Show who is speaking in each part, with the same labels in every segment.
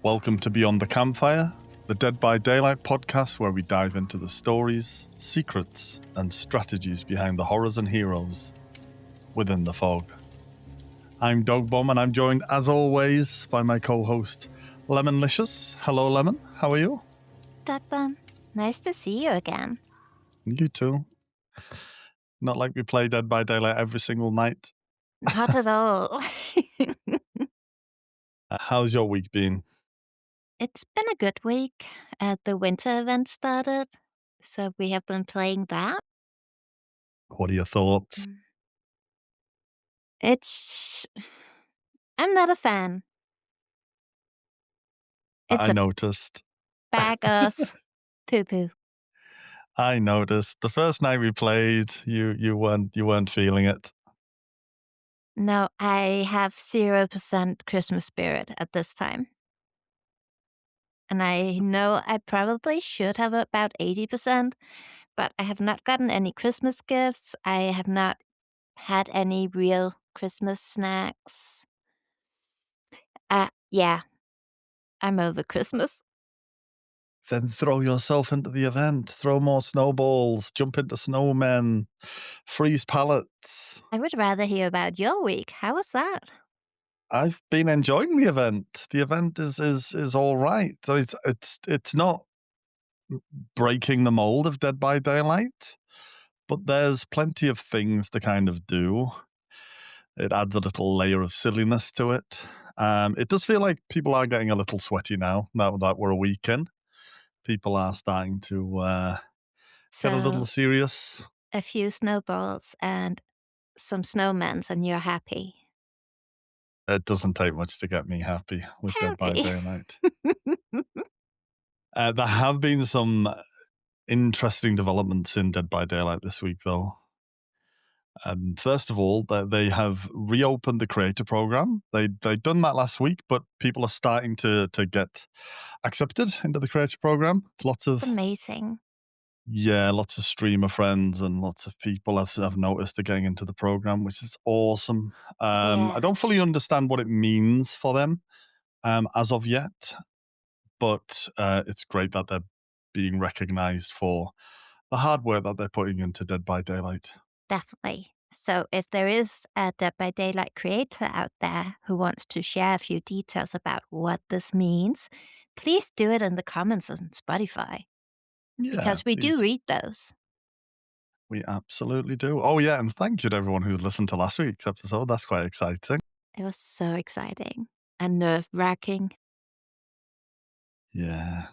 Speaker 1: Welcome to Beyond the Campfire, the Dead by Daylight podcast where we dive into the stories, secrets, and strategies behind the horrors and heroes within the fog. I'm Dogbomb, and I'm joined, as always, by my co-host, Lemonlicious. Hello, Lemon. How are you?
Speaker 2: Dogbomb, nice to see you again.
Speaker 1: You too. Not like we play Dead by Daylight every single night.
Speaker 2: Not at all.
Speaker 1: How's your week been?
Speaker 2: It's been a good week. The winter event started, so we have been playing that.
Speaker 1: What are your thoughts?
Speaker 2: I'm not a fan. It's
Speaker 1: I
Speaker 2: a
Speaker 1: noticed.
Speaker 2: bag of poo-poo.
Speaker 1: I noticed. The first night we played, you weren't feeling it.
Speaker 2: No, I have 0% Christmas spirit at this time. And I know I probably should have about 80%, but I have not gotten any Christmas gifts. I have not had any real Christmas snacks. Yeah, I'm over Christmas.
Speaker 1: Then throw yourself into the event. Throw more snowballs. Jump into snowmen. Freeze pallets.
Speaker 2: I would rather hear about your week. How was that?
Speaker 1: I've been enjoying the event. The event is all right. So it's not breaking the mold of Dead by Daylight, but there's plenty of things to kind of do. It adds a little layer of silliness to it. It does feel like people are getting a little sweaty now that we're a week in. People are starting to get a little serious.
Speaker 2: A few snowballs and some snowmen, and you're happy.
Speaker 1: It doesn't take much to get me happy with Dead by Daylight. There have been some interesting developments in Dead by Daylight this week, though. First of all, they have reopened the creator program. They'd done that last week, but people are starting to get accepted into the creator program.
Speaker 2: It's amazing.
Speaker 1: Yeah, lots of streamer friends and lots of people I've noticed are getting into the program, which is awesome. I don't fully understand what it means for them as of yet, but it's great that they're being recognized for the hard work that they're putting into Dead by Daylight.
Speaker 2: Definitely. So if there is a Dead by Daylight creator out there who wants to share a few details about what this means, please do it in the comments on Spotify.
Speaker 1: Yeah,
Speaker 2: because we do read those.
Speaker 1: We absolutely do. Oh, yeah, and thank you to everyone who listened to last week's episode. That's quite exciting.
Speaker 2: It was so exciting and nerve-wracking.
Speaker 1: Yeah.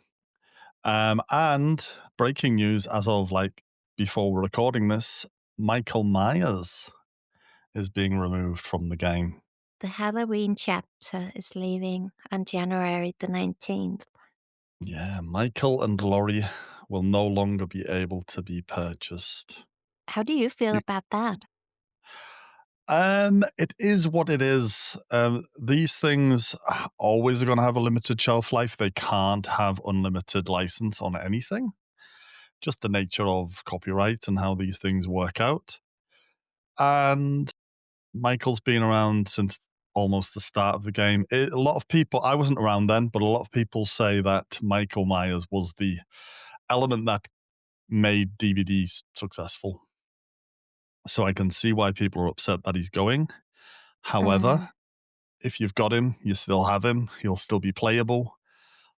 Speaker 1: And breaking news as of before we're recording this, Michael Myers is being removed from the game.
Speaker 2: The Halloween chapter is leaving on January the 19th.
Speaker 1: Yeah, Michael and Laurie will no longer be able to be purchased.
Speaker 2: How do you feel about that?
Speaker 1: It is what it is. These things always are going to have a limited shelf life. They can't have unlimited license on anything. Just the nature of copyright and how these things work out. And Michael's been around since almost the start of the game. A lot of people, I wasn't around then, but a lot of people say that Michael Myers was the element that made DVDs successful. So I can see why people are upset that he's going. However, if you've got him, you still have him. He'll still be playable.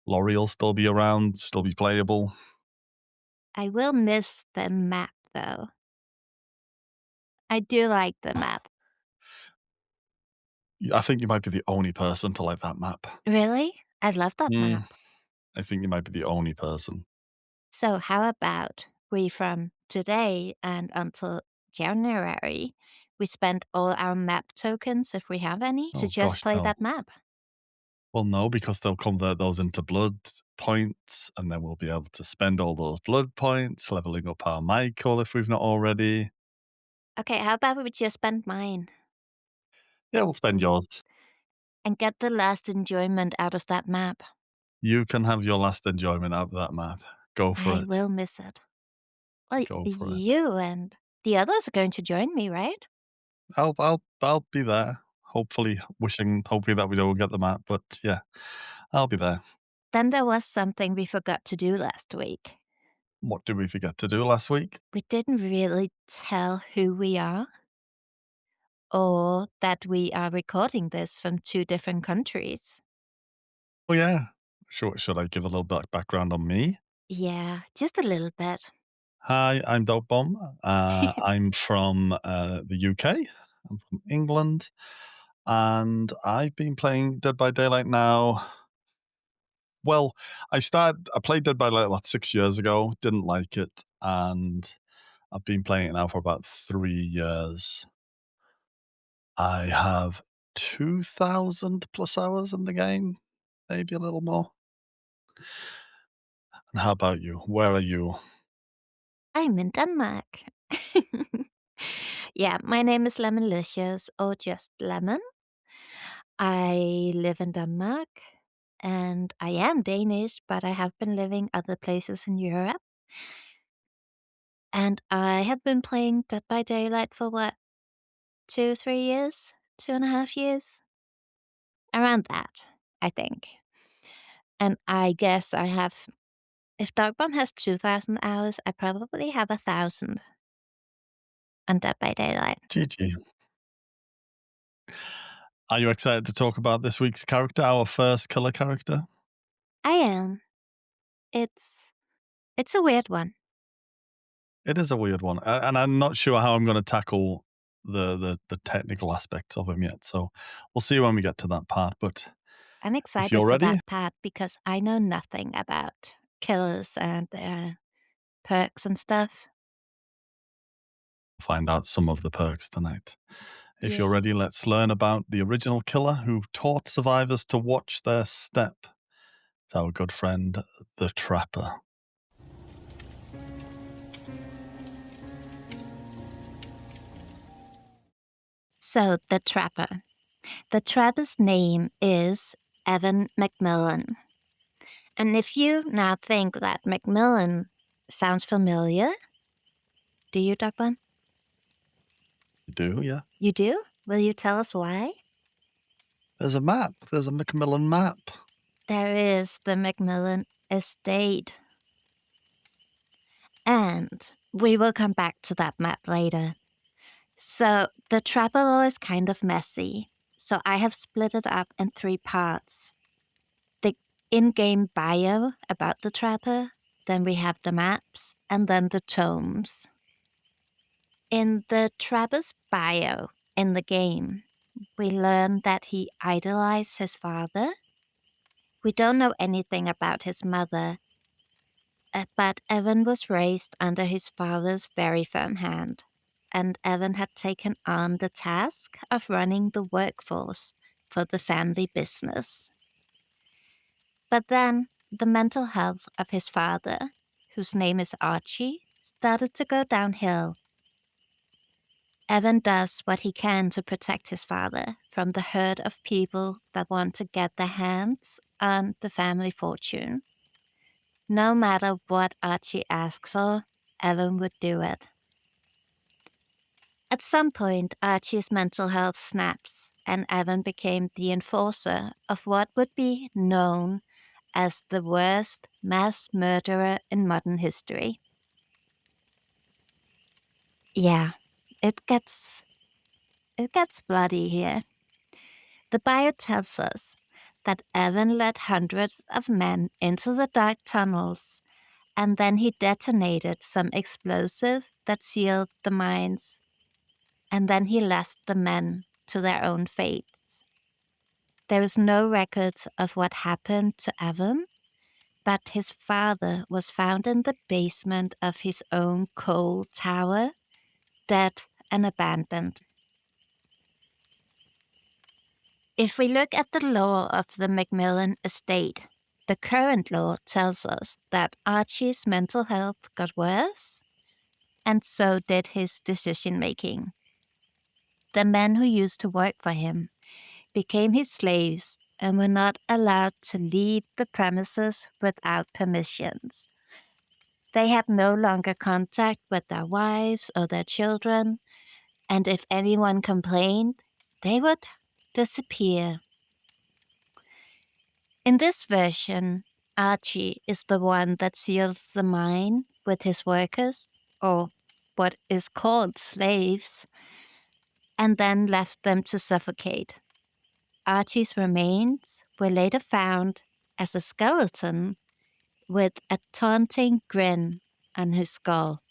Speaker 1: Laurie will still be around, still be playable.
Speaker 2: I will miss the map, though. I do like the map.
Speaker 1: I think you might be the only person to like that map.
Speaker 2: Really? I love that map.
Speaker 1: I think you might be the only person.
Speaker 2: So how about we, from today and until January, we spend all our map tokens, if we have any, to just play that map?
Speaker 1: Well, no, because they'll convert those into blood points, and then we'll be able to spend all those blood points, leveling up our Michael if we've not already.
Speaker 2: Okay, how about we just spend mine?
Speaker 1: Yeah, we'll spend yours.
Speaker 2: And get the last enjoyment out of that map.
Speaker 1: You can have your last enjoyment out of that map. Go for it.
Speaker 2: I will miss it. Well,
Speaker 1: Go for it.
Speaker 2: you and the others are going to join me, right?
Speaker 1: I'll be there. Hopefully that we don't get the map, but yeah, I'll be there.
Speaker 2: Then there was something we forgot to do last week.
Speaker 1: What did we forget to do last week?
Speaker 2: We didn't really tell who we are or that we are recording this from two different countries.
Speaker 1: Oh, yeah. Should I give a little bit background on me?
Speaker 2: Yeah, just a little bit.
Speaker 1: Hi, I'm Dogbomb. I'm from the UK. I'm from England, and I've been playing Dead by Daylight now. Well, I played Dead by Daylight about 6 years ago. Didn't like it, and I've been playing it now for about 3 years. I have 2,000 plus hours in the game, maybe a little more. And how about you? Where are you?
Speaker 2: I'm in Denmark. Yeah, my name is Lemonlicious or just Lemon. I live in Denmark and I am Danish, but I have been living other places in Europe. And I have been playing Dead by Daylight for what, 2, 3 years? 2.5 years? Around that, I think. And I guess I have, if Dogbomb has 2,000 hours, I probably have 1,000 on Dead by Daylight.
Speaker 1: GG. Are you excited to talk about this week's character, our first killer character?
Speaker 2: I am. It's it's a weird one.
Speaker 1: It is a weird one, and I'm not sure how I'm going to tackle the technical aspects of him yet. So we'll see when we get to that part. But
Speaker 2: I'm
Speaker 1: if
Speaker 2: excited
Speaker 1: you're
Speaker 2: for
Speaker 1: ready,
Speaker 2: that part because I know nothing about killers and perks and stuff.
Speaker 1: find out some of the perks tonight. If you're
Speaker 2: Yeah.
Speaker 1: ready, let's learn about the original killer who taught survivors to watch their step. It's our good friend, the Trapper.
Speaker 2: So the Trapper. The Trapper's name is Evan McMillan. And if you now think that Macmillan sounds familiar, do you, Dogbomb?
Speaker 1: You do, yeah?
Speaker 2: You do? Will you tell us why?
Speaker 1: There's a map. There's a Macmillan map.
Speaker 2: There is the Macmillan estate. And we will come back to that map later. So the Trapper lore is kind of messy. So I have split it up in 3 parts. The in-game bio about the Trapper, then we have the maps, and then the tomes. In the Trapper's bio in the game, we learn that he idolized his father. We don't know anything about his mother, but Evan was raised under his father's very firm hand, and Evan had taken on the task of running the workforce for the family business. But then the mental health of his father, whose name is Archie, started to go downhill. Evan does what he can to protect his father from the herd of people that want to get their hands on the family fortune. No matter what Archie asked for, Evan would do it. At some point, Archie's mental health snaps, and Evan became the enforcer of what would be known as the worst mass murderer in modern history. Yeah, it gets bloody here. The bio tells us that Evan led hundreds of men into the dark tunnels, and then he detonated some explosive that sealed the mines, and then he left the men to their own fates. There is no record of what happened to Evan, but his father was found in the basement of his own coal tower, dead and abandoned. If we look at the law of the Macmillan estate, the current law tells us that Archie's mental health got worse, and so did his decision making. The men who used to work for him became his slaves and were not allowed to leave the premises without permissions. They had no longer contact with their wives or their children, and if anyone complained, they would disappear. In this version, Archie is the one that seals the mine with his workers, or what is called slaves, and then left them to suffocate. Archie's remains were later found as a skeleton with a taunting grin on his skull.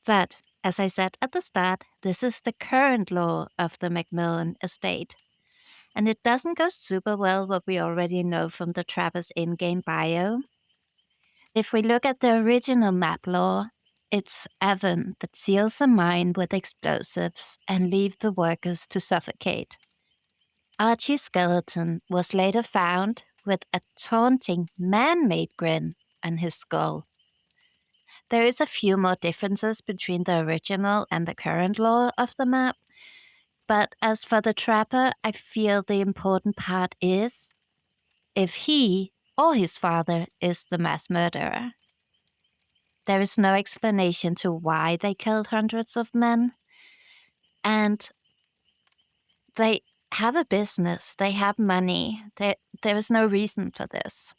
Speaker 2: But, as I said at the start, this is the current law of the Macmillan estate. And it doesn't go super well what we already know from the Trappers in-game bio. If we look at the original map law, it's Evan that seals a mine with explosives and leaves the workers to suffocate. Archie's skeleton was later found with a taunting man-made grin on his skull. There is a few more differences between the original and the current lore of the map, but as for the Trapper, I feel the important part is if he or his father is the mass murderer. There is no explanation to why they killed hundreds of men, and they have a business, they have money, there is no reason for this.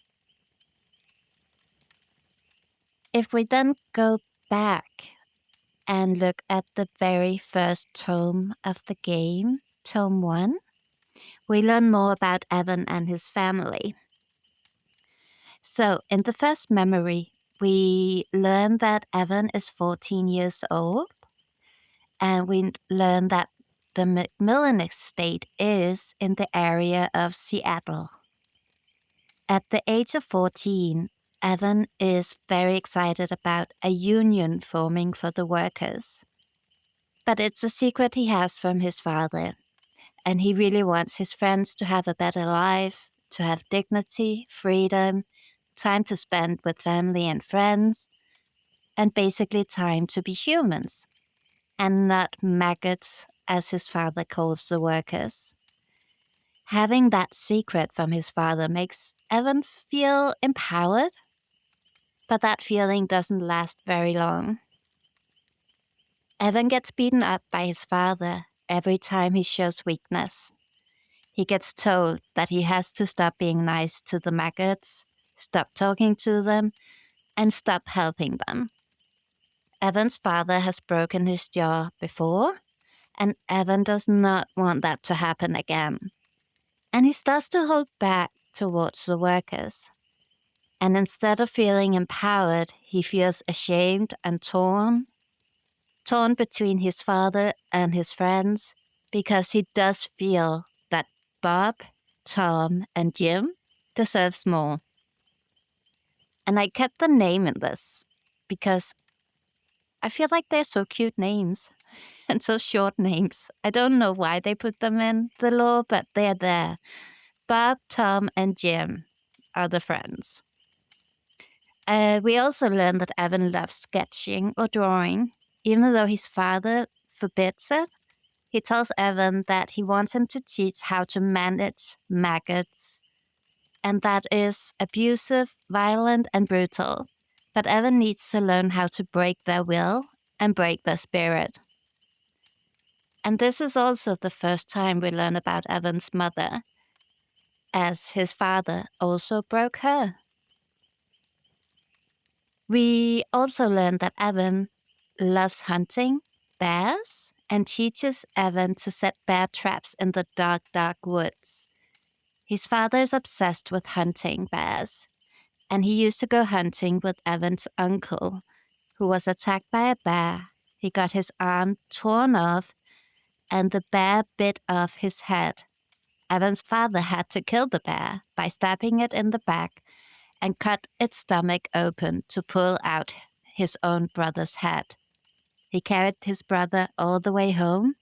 Speaker 2: If we then go back and look at the very first tome of the game, Tome 1, we learn more about Evan and his family. So, in the first memory, we learn that Evan is 14 years old, and we learn that the Macmillan estate is in the area of Seattle. At the age of 14, Evan is very excited about a union forming for the workers. But it's a secret he has from his father, and he really wants his friends to have a better life, to have dignity, freedom, time to spend with family and friends, and basically time to be humans, and not maggots, as his father calls the workers. Having that secret from his father makes Evan feel empowered, but that feeling doesn't last very long. Evan gets beaten up by his father every time he shows weakness. He gets told that he has to stop being nice to the maggots, stop talking to them, and stop helping them. Evan's father has broken his jaw before, and Evan does not want that to happen again. And he starts to hold back towards the workers. And instead of feeling empowered, he feels ashamed and torn between his father and his friends, because he does feel that Bob, Tom, and Jim deserves more. And I kept the name in this because I feel like they're so cute names and so short names. I don't know why they put them in the lore, but they're there. Bob, Tom, and Jim are the friends. We also learned that Evan loves sketching or drawing, even though his father forbids it. He tells Evan that he wants him to teach how to manage maggots, and that is abusive, violent, and brutal. But Evan needs to learn how to break their will and break their spirit. And this is also the first time we learn about Evan's mother, as his father also broke her. We also learn that Evan loves hunting bears and teaches Evan to set bear traps in the dark, dark woods. His father is obsessed with hunting bears, and he used to go hunting with Evan's uncle, who was attacked by a bear. He got his arm torn off, and the bear bit off his head. Evan's father had to kill the bear by stabbing it in the back and cut its stomach open to pull out his own brother's head. He carried his brother all the way home,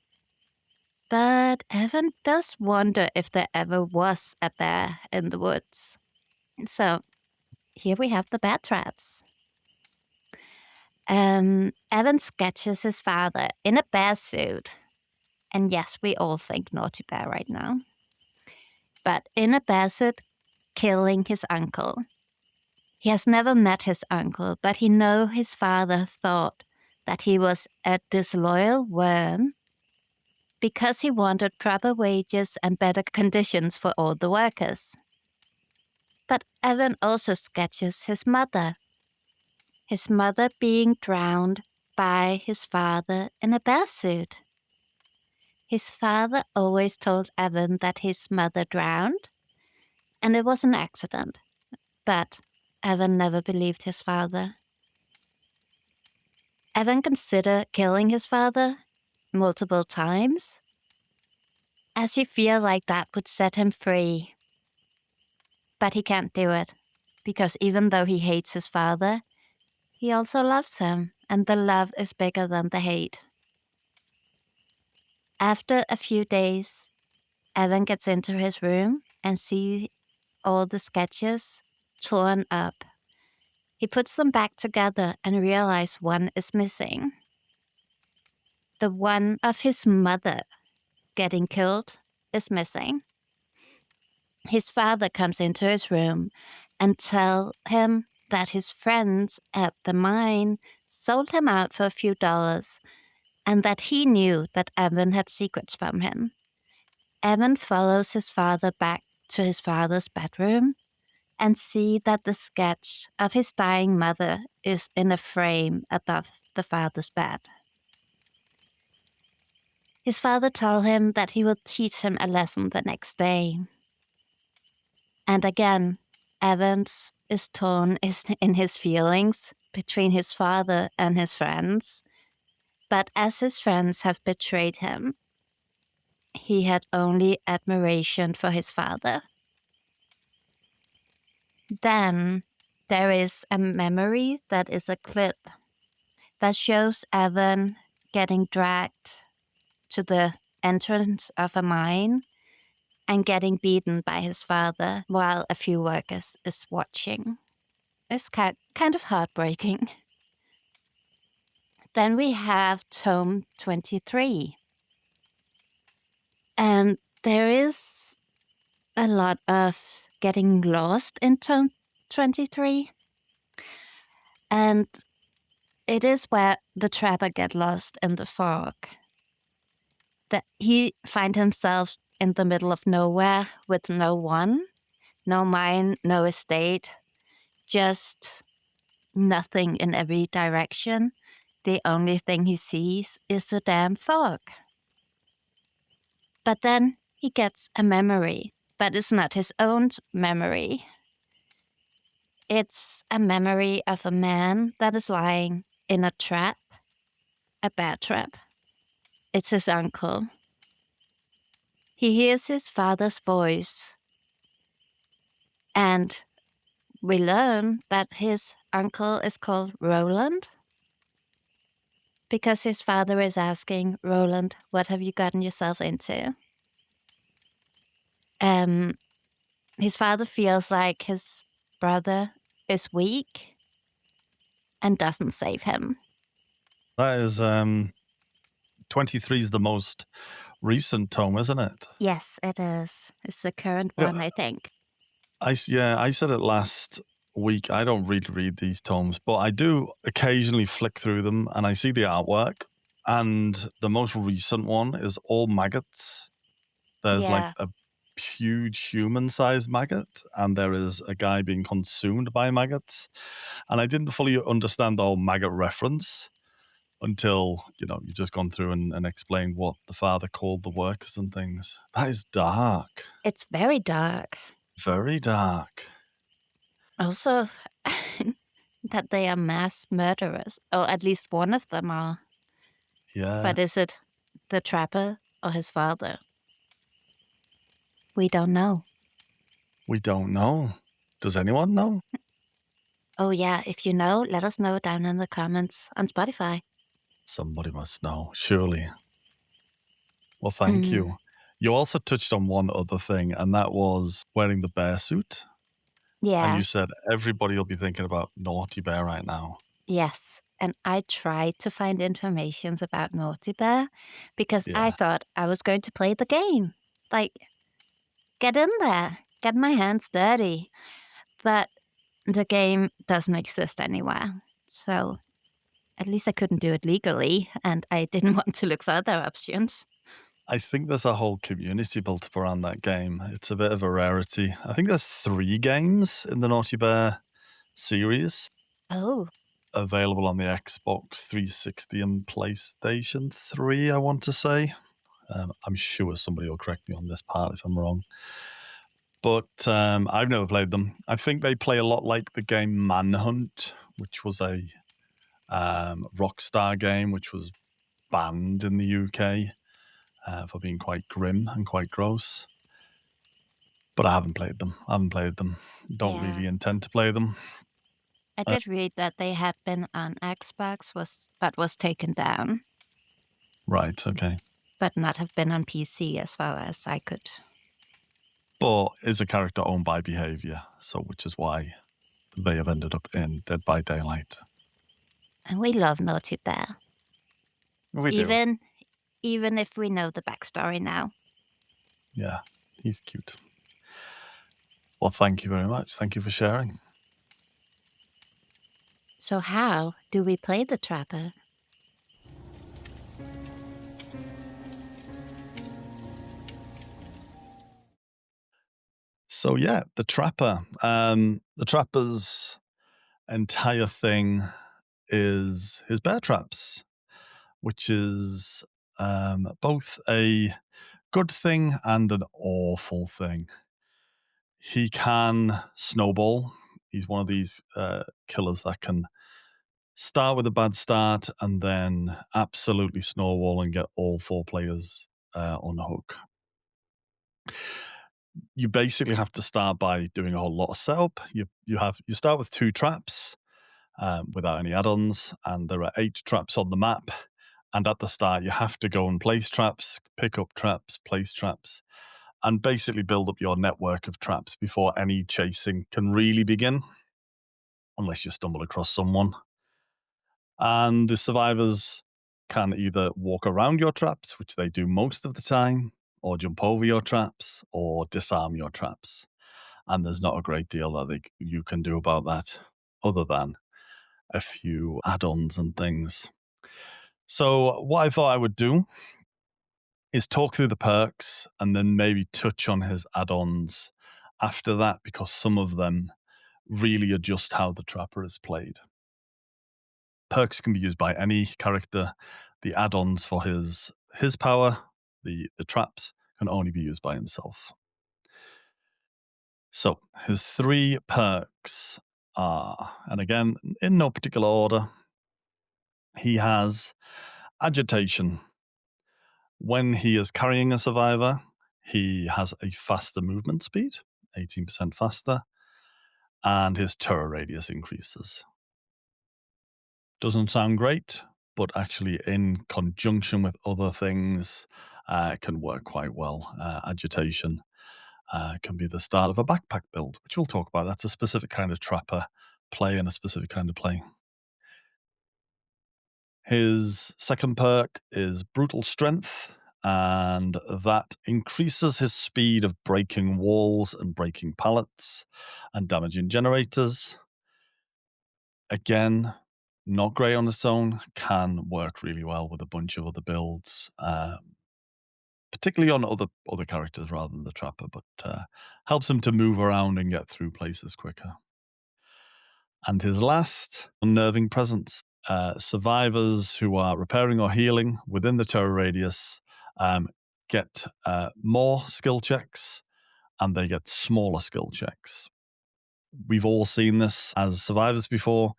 Speaker 2: but Evan does wonder if there ever was a bear in the woods. So here we have the bear traps. Evan sketches his father in a bear suit. And yes, we all think naughty bear right now. But in a bear suit, killing his uncle. He has never met his uncle, but he knows his father thought that he was a disloyal worm because he wanted proper wages and better conditions for all the workers. But Evan also sketches his mother being drowned by his father in a bear suit. His father always told Evan that his mother drowned, and it was an accident. But Evan never believed his father. Evan considered killing his father multiple times, as he feared like that would set him free. But he can't do it, because even though he hates his father, he also loves him, and the love is bigger than the hate. After a few days, Evan gets into his room and sees all the sketches torn up. He puts them back together and realizes one is missing. The one of his mother getting killed is missing. His father comes into his room and tells him that his friends at the mine sold him out for a few dollars and that he knew that Evan had secrets from him. Evan follows his father back to his father's bedroom and see that the sketch of his dying mother is in a frame above the father's bed. His father tells him that he will teach him a lesson the next day. And again, Evans is torn in his feelings between his father and his friends. But as his friends have betrayed him, he had only admiration for his father. Then there is a memory that is a clip that shows Evan getting dragged to the entrance of a mine and getting beaten by his father while a few workers is watching. It's kind of heartbreaking. Then we have Tome 23. And there is a lot of getting lost in Tome 23. And it is where the trapper get lost in the fog. That he find himself in the middle of nowhere with no one, no mine, no estate, just nothing in every direction. The only thing he sees is the damn fog. But then he gets a memory, but it's not his own memory. It's a memory of a man that is lying in a trap, a bear trap. It's his uncle. He hears his father's voice, and we learn that his uncle is called Roland because his father is asking, Roland, what have you gotten yourself into? His father feels like his brother is weak and doesn't save him.
Speaker 1: That is 23 is the most recent tome, isn't it?
Speaker 2: Yes, it is. It's the current
Speaker 1: Yeah,
Speaker 2: one, I think.
Speaker 1: I said it last week. I don't really read these tomes, but I do occasionally flick through them and I see the artwork. And the most recent one is all maggots. There's like
Speaker 2: Yeah.
Speaker 1: a huge human-sized maggot, and there is a guy being consumed by maggots. And I didn't fully understand the whole maggot reference until, you just gone through and explained what the father called the workers and things. That is dark.
Speaker 2: It's very dark.
Speaker 1: Very dark.
Speaker 2: Also, that they are mass murderers, or at least one of them are.
Speaker 1: Yeah.
Speaker 2: But is it the trapper or his father? We don't know.
Speaker 1: We don't know. Does anyone know?
Speaker 2: Oh, yeah, if you know, let us know down in the comments on Spotify.
Speaker 1: Somebody must know, surely. Well, thank you. You also touched on one other thing, and that was wearing the bear suit. And
Speaker 2: Yeah,
Speaker 1: you said everybody will be thinking about Naughty Bear right now.
Speaker 2: yes. And I tried to find information about Naughty Bear because I
Speaker 1: Yeah.
Speaker 2: thought I was going to play the game. Like, get in there, get my hands dirty. But the game doesn't exist anywhere. So at least I couldn't do it legally, and I didn't want to look for other options.
Speaker 1: I think there's a whole community built up around that game. It's a bit of a rarity. I think there's 3 games in the Naughty Bear series
Speaker 2: Oh,
Speaker 1: available on the Xbox 360 and PlayStation 3, I want to say. I'm sure somebody will correct me on this part if I'm wrong. But I've never played them. I think they play a lot like the game Manhunt, which was a Rockstar game, which was banned in the UK for being quite grim and quite gross. But I haven't played them. I haven't played them. Don't
Speaker 2: yeah.
Speaker 1: really intend to play them.
Speaker 2: I
Speaker 1: Uh,
Speaker 2: did read that they had been on Xbox but was taken down,
Speaker 1: right, okay.
Speaker 2: but not have been on PC as far as I could.
Speaker 1: But is a character owned by Behaviour, so which is why they have ended up in Dead by Daylight.
Speaker 2: And we love Naughty Bear,
Speaker 1: We do.
Speaker 2: even even if we know the backstory now.
Speaker 1: Yeah, he's cute. Well, thank you very much. Thank you for sharing.
Speaker 2: So how do we play the Trapper?
Speaker 1: So yeah, the Trapper. The Trapper's entire thing is his bear traps, which is both a good thing and an awful thing. He can snowball. He's one of these killers that can start with a bad start and then absolutely snowball and get all 4 players on hook. You basically have to start by doing a whole lot of setup. You start with 2 traps without any add-ons, and there are 8 traps on the map. And at the start, you have to go and place traps, pick up traps, place traps, and basically build up your network of traps before any chasing can really begin, unless you stumble across someone. And the survivors can either walk around your traps, which they do most of the time, or jump over your traps, or disarm your traps. And there's not a great deal that you can do about that, other than a few add-ons and things. So what I thought I would do is talk through the perks and then maybe touch on his add-ons after that, because some of them really adjust how the Trapper is played. Perks can be used by any character. The add-ons for his power, the traps, can only be used by himself. So his 3 perks are, and again, in no particular order, he has agitation. When he is carrying a survivor, he has a faster movement speed, 18% faster, and his terror radius increases. Doesn't sound great, but actually in conjunction with other things, can work quite well. Agitation can be the start of a backpack build, which we'll talk about. That's a specific kind of Trapper play and a specific kind of play. His second perk is Brutal Strength, and that increases his speed of breaking walls and breaking pallets and damaging generators. Again, not great on its own, can work really well with a bunch of other builds, particularly on other characters rather than the Trapper, but helps him to move around and get through places quicker. And his last, Unnerving Presence. Survivors who are repairing or healing within the terror radius get more skill checks, and they get smaller skill checks. We've all seen this as survivors before,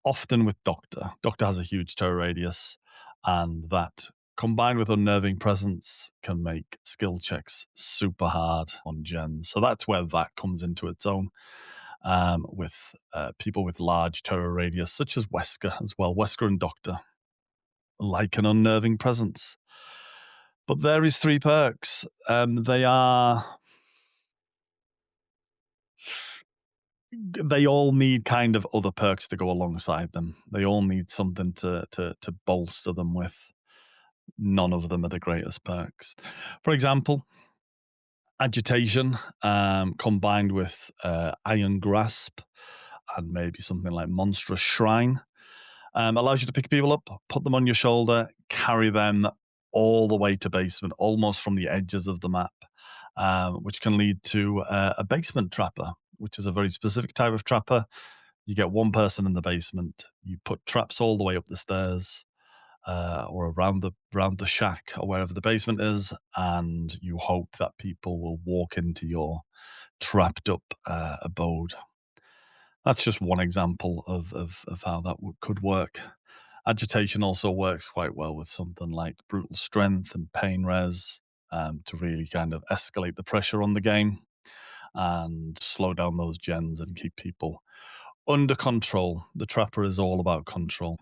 Speaker 1: often with Doctor. Doctor has a huge terror radius, and that combined with Unnerving Presence can make skill checks super hard on gens. So that's where that comes into its own. With people with large terror radius, such as Wesker as well. Wesker and Doctor, like an Unnerving Presence. But there is 3 perks. They all need kind of other perks to go alongside them. They all need something to bolster them with. None of them are the greatest perks. For example, Agitation combined with Iron Grasp and maybe something like Monstrous Shrine allows you to pick people up, put them on your shoulder, carry them all the way to basement, almost from the edges of the map, which can lead to a basement trapper, which is a very specific type of trapper. You get one person in the basement, you put traps all the way up the stairs, or around the shack or wherever the basement is, and you hope that people will walk into your trapped up abode. That's just one example of how that could work. Agitation also works quite well with something like brutal strength and pain res, to really kind of escalate the pressure on the game and slow down those gens and keep people under control. The trapper is all about control.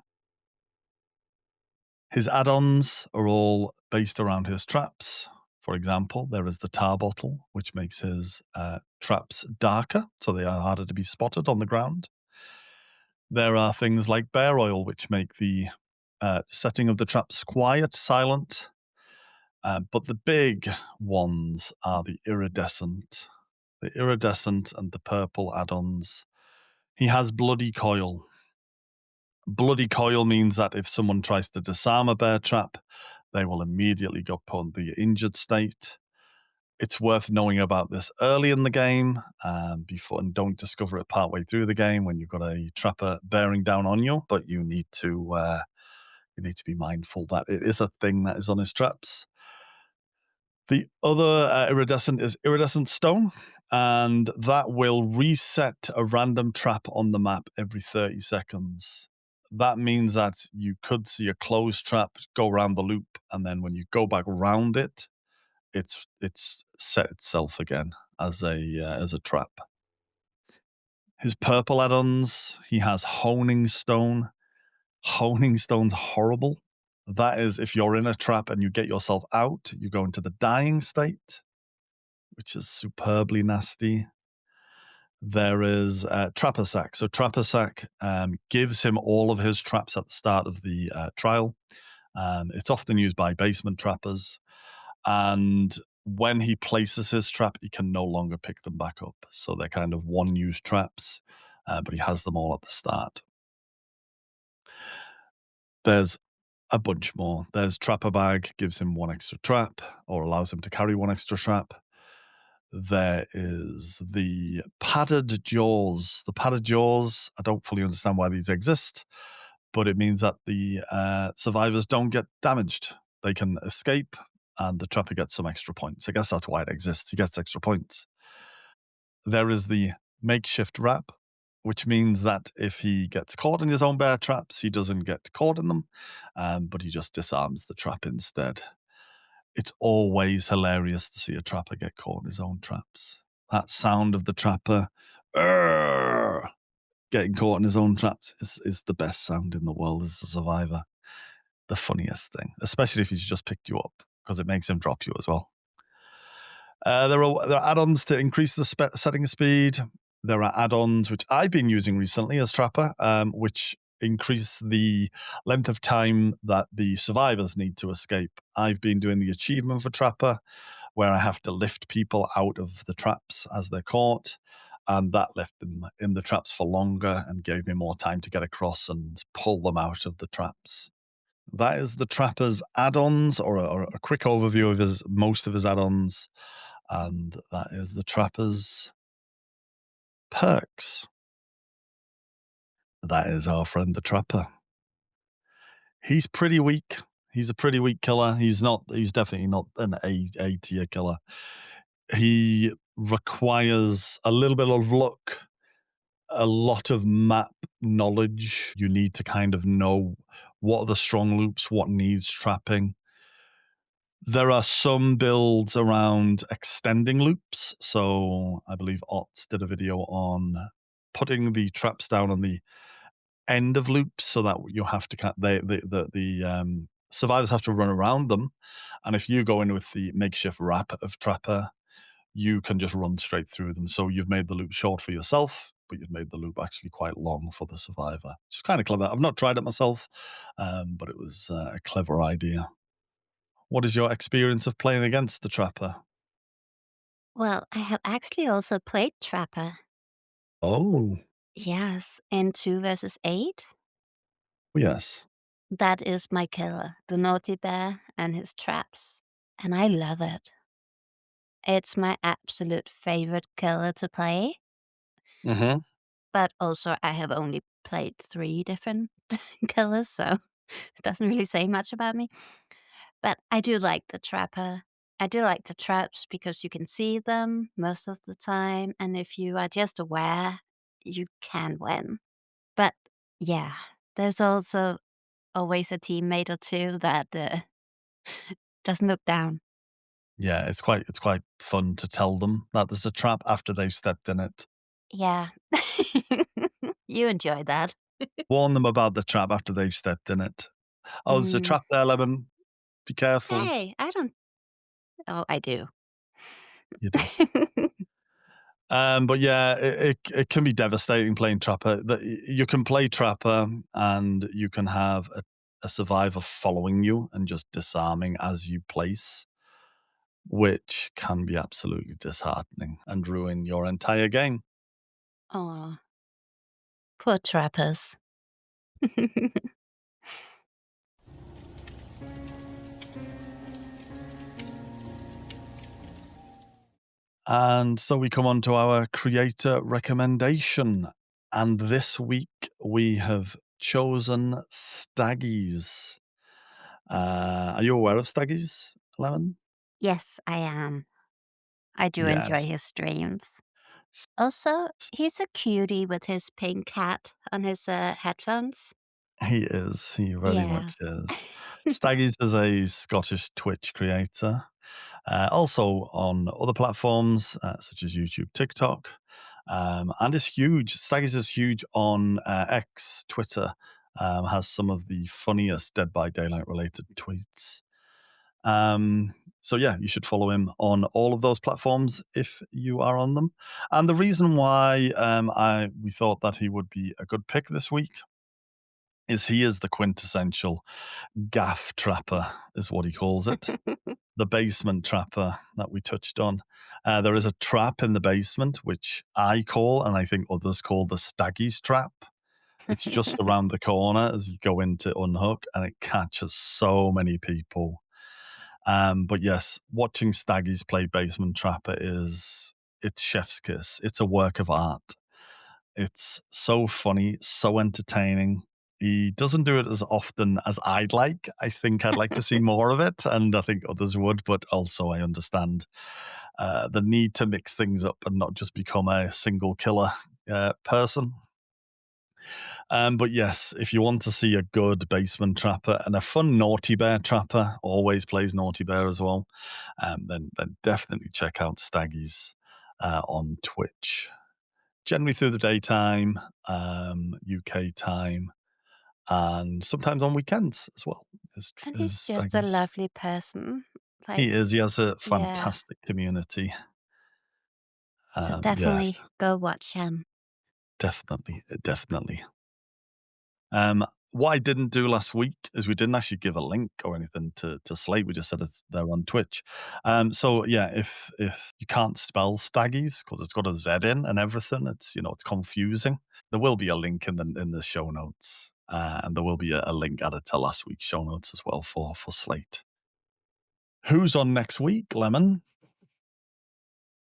Speaker 1: His add-ons are all based around his traps. For example, there is the tar bottle, which makes his traps darker, so they are harder to be spotted on the ground. There are things like bear oil, which make the setting of the traps quiet, silent. But the big ones are the iridescent. The iridescent and the purple add-ons. He has bloody coil. Bloody coil means that if someone tries to disarm a bear trap, they will immediately go put in the injured state. It's worth knowing about this early in the game, before, and don't discover it partway through the game when you've got a trapper bearing down on you. But you need to be mindful that it is a thing that is on his traps. The other iridescent is iridescent stone, and that will reset a random trap on the map every 30 seconds. That means that you could see a closed trap go around the loop, and then when you go back around it, it's set itself again as a trap. His purple add-ons, he has honing stone. Honing stone's horrible. That is, if you're in a trap and you get yourself out, you go into the dying state, which is superbly nasty. There is Trapper Sack. So Trapper Sack gives him all of his traps at the start of the trial. It's often used by basement trappers. And when he places his trap, he can no longer pick them back up. So they're kind of one-use traps, but he has them all at the start. There's a bunch more. There's Trapper Bag, gives him one extra trap, or allows him to carry one extra trap. There is the padded jaws. The padded jaws, I don't fully understand why these exist, but it means that the survivors don't get damaged. They can escape, and the trapper gets some extra points. I guess that's why it exists. He gets extra points. There is the makeshift wrap, which means that if he gets caught in his own bear traps, he doesn't get caught in them, but he just disarms the trap instead. It's always hilarious to see a trapper get caught in his own traps. That sound of the trapper getting caught in his own traps is the best sound in the world as a survivor. The funniest thing, especially if he's just picked you up, because it makes him drop you as well. There are add-ons to increase the setting speed. There are add-ons which I've been using recently as Trapper, which increase the length of time that the survivors need to escape. I've been doing the achievement for Trapper, where I have to lift people out of the traps as they're caught, and that left them in the traps for longer and gave me more time to get across and pull them out of the traps. That is the Trapper's add-ons, or a quick overview of most of his add-ons, and that is the Trapper's perks. That is our friend the Trapper. He's pretty weak. He's a pretty weak killer. He's definitely not an A tier killer. He requires a little bit of luck, a lot of map knowledge. You need to kind of know what are the strong loops, what needs trapping. There are some builds around extending loops. So I believe Otts did a video on putting the traps down on the end of loops so that you have to the survivors have to run around them. And if you go in with the makeshift wrap of Trapper, you can just run straight through them. So you've made the loop short for yourself, but you've made the loop actually quite long for the survivor. It's kind of clever. I've not tried it myself, but it was a clever idea. What is your experience of playing against the Trapper?
Speaker 2: Well, I have actually also played Trapper.
Speaker 1: Oh,
Speaker 2: Yes, in 2 versus 8.
Speaker 1: yes.
Speaker 2: That is my killer, the naughty bear and his traps, and I love it. It's my absolute favorite killer to play,
Speaker 1: Mhm.
Speaker 2: but also I have only played 3 different killers, so it doesn't really say much about me. But I do like the trapper. I do like the traps because you can see them most of the time, and if you are just aware, you can win. But yeah, there's also always a teammate or 2 that, doesn't look down.
Speaker 1: Yeah, it's quite fun to tell them that there's a trap after they've stepped in it.
Speaker 2: Yeah. You enjoy that.
Speaker 1: Warn them about the trap after they've stepped in it. "Oh, there's a
Speaker 2: Mm.
Speaker 1: trap there, Lemon. Be careful."
Speaker 2: Hey, I don't oh, I do.
Speaker 1: You do. But yeah, it can be devastating playing Trapper. You can play Trapper and you can have a survivor following you and just disarming as you place, which can be absolutely disheartening and ruin your entire game.
Speaker 2: Aw, poor trappers.
Speaker 1: And so we come on to our creator recommendation. And this week we have chosen Staggies. Are you aware of Staggies, Lemon?
Speaker 2: Yes, I am. I do enjoy
Speaker 1: Yes.
Speaker 2: his streams. Also, he's a cutie with his pink hat on his, headphones.
Speaker 1: He is. He very
Speaker 2: Yeah.
Speaker 1: much is. Staggies is a Scottish Twitch creator, also on other platforms such as YouTube, TikTok, and is huge. Staggies is huge on X, Twitter. Has some of the funniest Dead by Daylight related tweets. So yeah, you should follow him on all of those platforms if you are on them. And the reason why we thought that he would be a good pick this week is he is the quintessential gaff trapper, is what he calls it. The basement trapper that we touched on. There is a trap in the basement, which I call, and I think others call the Staggy's trap. It's just around the corner as you go into unhook, and it catches so many people. But yes, watching Staggies play basement trapper it's chef's kiss. It's a work of art. It's so funny, so entertaining. He doesn't do it as often as I'd like. I think I'd like to see more of it, and I think others would, but also I understand the need to mix things up and not just become a single killer person. But yes, if you want to see a good basement trapper and a fun naughty bear trapper, always plays naughty bear as well, then definitely check out Staggies on Twitch generally through the daytime, UK time, and sometimes on weekends as well.
Speaker 2: And
Speaker 1: Is
Speaker 2: he's just a
Speaker 1: Staggies.
Speaker 2: lovely person. Like,
Speaker 1: He is. He has a
Speaker 2: yeah.
Speaker 1: fantastic community.
Speaker 2: So
Speaker 1: Yes,
Speaker 2: definitely go watch him.
Speaker 1: definitely, definitely. What I didn't do last week is we didn't actually give a link or anything to Slate. We just said it's there on Twitch. So yeah, if you can't spell Staggies because it's got a Z in and everything, it's confusing. There will be a link in the show notes, and there will be a link added to last week's show notes as well for Slate. Who's on next week, Lemon?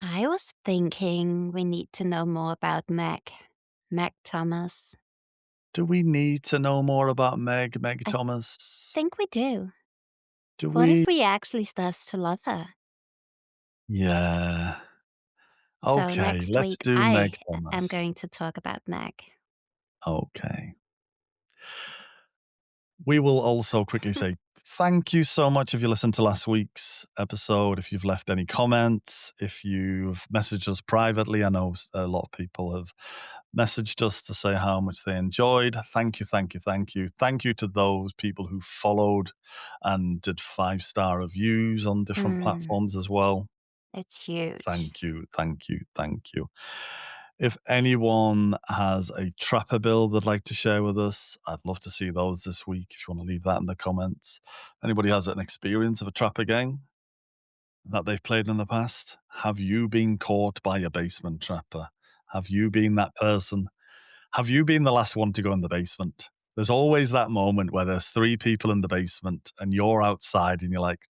Speaker 2: I was thinking we need to know more about Meg. Meg Thomas.
Speaker 1: Do we need to know more about Meg
Speaker 2: I
Speaker 1: Thomas?
Speaker 2: think we do.
Speaker 1: Do
Speaker 2: What if
Speaker 1: we?
Speaker 2: we actually start to love her?
Speaker 1: Yeah.
Speaker 2: So
Speaker 1: Okay,
Speaker 2: next
Speaker 1: let's
Speaker 2: week,
Speaker 1: do Meg
Speaker 2: I am
Speaker 1: Thomas.
Speaker 2: going to talk about Meg.
Speaker 1: Okay. We will also quickly say thank you so much if you listened to last week's episode, if you've left any comments, if you've messaged us privately. I know a lot of people have messaged us to say how much they enjoyed. Thank you, thank you, thank you. Thank you to those people who followed and did 5-star reviews on different
Speaker 2: Mm,
Speaker 1: platforms as well.
Speaker 2: it's huge.
Speaker 1: Thank you, thank you, thank you. If anyone has a trapper build they'd like to share with us, I'd love to see those this week. If you want to leave that in the comments. If anybody has an experience of a trapper game that they've played in the past, have you been caught by a basement trapper? Have you been that person? Have you been the last one to go in the basement? There's always that moment where there's 3 people in the basement and you're outside and you're like,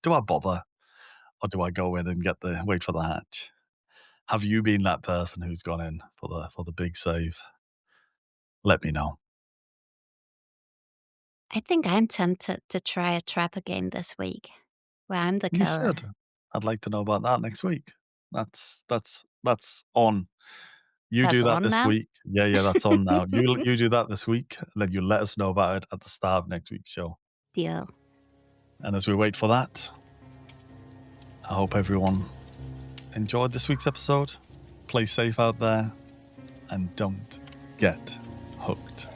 Speaker 1: "Do I bother or do I go in and wait for the hatch?" Have you been that person who's gone in for the big save? Let me know.
Speaker 2: I think I'm tempted to try a trapper game this week where I'm the
Speaker 1: You
Speaker 2: killer.
Speaker 1: should. I'd like to know about that next week. That's on. You
Speaker 2: That's
Speaker 1: do that
Speaker 2: on
Speaker 1: this
Speaker 2: now?
Speaker 1: week. Yeah, yeah, that's on now. You do that this week, and then you let us know about it at the start of next week's show.
Speaker 2: Deal.
Speaker 1: And as we wait for that, I hope everyone enjoyed this week's episode. Play safe out there, and don't get hooked.